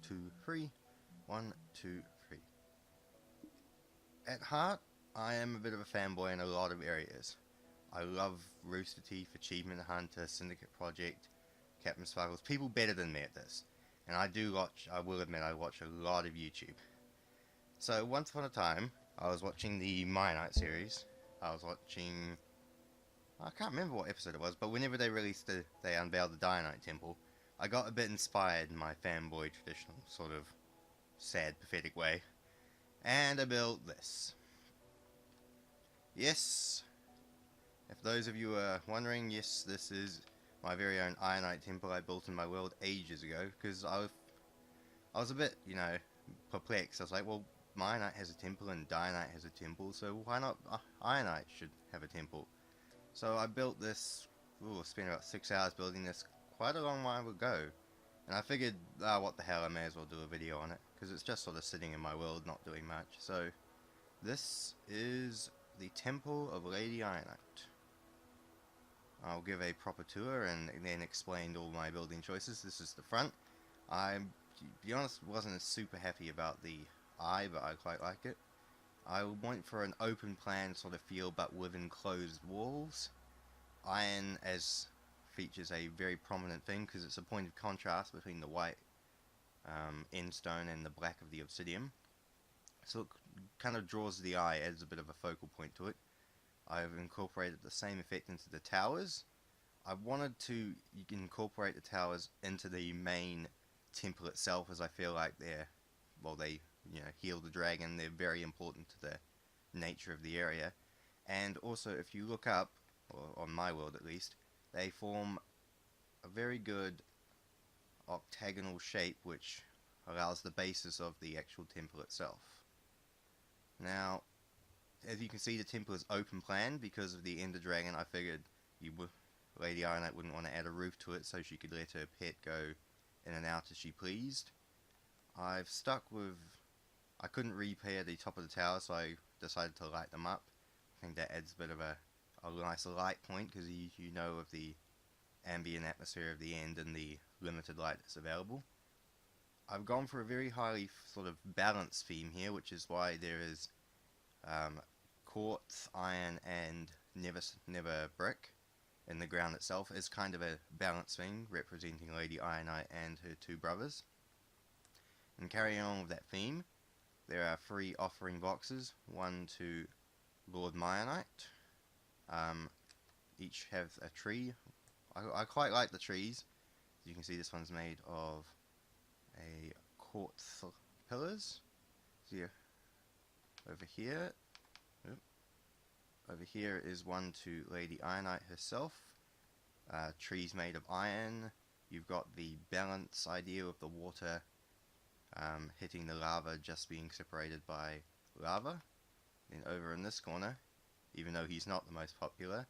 2, 3. 1, 2, 3. At heart, I am a bit of a fanboy in a lot of areas. I love Rooster Teeth, Achievement Hunter, Syndicate Project, Captain Sparkles, people better than me at this. And I will admit, I watch a lot of YouTube. So once upon a time, I was watching the Mianite series. I was watching, I can't remember what episode it was, but whenever they unveiled the Dianite Temple, I got a bit inspired in my fanboy traditional sort of sad, pathetic way, and I built this. Yes, if those of you are wondering, yes, this is my very own Ianite Temple I built in my world ages ago, because I was a bit, perplexed. I was like, well, Mianite has a temple and Dianite has a temple, so why not Ianite should have a temple? So I built this, spent about 6 hours building this quite a long while ago, and I figured, what the hell, I may as well do a video on it, because it's just sort of sitting in my world, not doing much. So, this is the Temple of Lady Ianite. I'll give a proper tour and then explain all my building choices. This is the front. I, to be honest, wasn't super happy about the eye, but I quite like it. I went for an open plan sort of feel, but with enclosed walls. Iron as features a very prominent thing because it's a point of contrast between the white end stone and the black of the obsidian. So it kind of draws the eye, adds a bit of a focal point to it. I've incorporated the same effect into the towers. I wanted to incorporate the towers into the main temple itself, as I feel like they heal the dragon. They're very important to the nature of the area. And also, if you look up, or on my world at least, they form a very good octagonal shape, which allows the basis of the actual temple itself. Now, as you can see, the temple is open plan because of the Ender Dragon. I figured Lady Ianite wouldn't want to add a roof to it, so she could let her pet go in and out as she pleased. I've stuck with... I couldn't repair the top of the tower, so I decided to light them up. I think that adds a bit of a nice light point, because you know of the ambient atmosphere of the end and the limited light that's available. I've gone for a very highly sort of balanced theme here, which is why there is quartz, iron, and never brick in the ground itself. Is kind of a balanced thing, representing Lady Ianite and her two brothers. And carrying on with that theme, there are 3 offering boxes, one to Lord Mianite. Each have a tree. I quite like the trees. As you can see, this one's made of a quartz pillars. So yeah, over here is one to Lady Ianite herself. Trees made of iron. You've got the balance idea of the water hitting the lava just being separated by lava. Then over in this corner, even though he's not the most popular,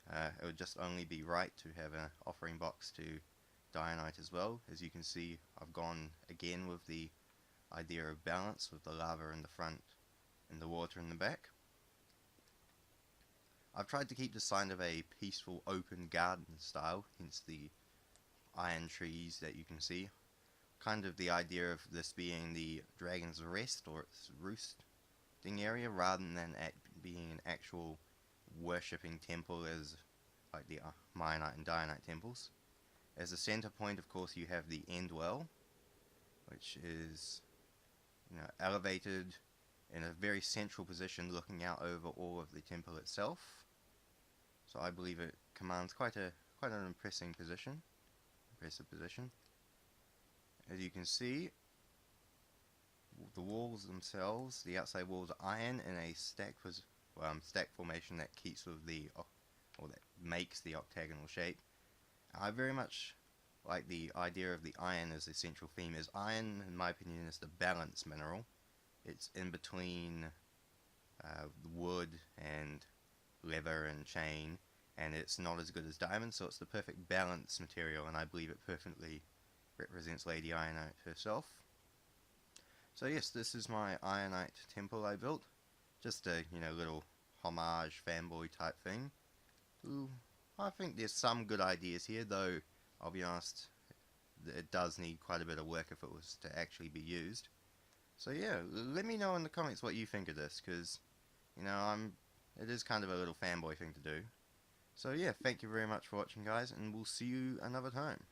it would just only be right to have an offering box to Dianite as well. As you can see, I've gone again with the idea of balance, with the lava in the front and the water in the back. I've tried to keep the sign of a peaceful open garden style, hence the iron trees that you can see. Kind of the idea of this being the dragon's rest or its roosting area, rather than being an actual worshipping temple as like the Mianite and Dianite temples. As a center point, of course, you have the end well, which is elevated in a very central position, looking out over all of the temple itself. So I believe it commands quite an impressive position. As you can see, the walls themselves, the outside walls are iron in a stack formation that keeps with that makes the octagonal shape. I very much like the idea of the iron as the central theme. As iron, in my opinion, is the balance mineral. It's in between wood and leather and chain, and it's not as good as diamond, so it's the perfect balance material, and I believe it perfectly represents Lady Ianite herself. So yes, this is my Ianite temple I built. Just a little homage fanboy type thing. Ooh, I think there's some good ideas here, though I'll be honest, it does need quite a bit of work if it was to actually be used. So yeah, let me know in the comments what you think of this, because you know it is kind of a little fanboy thing to do. So yeah, thank you very much for watching, guys, and we'll see you another time.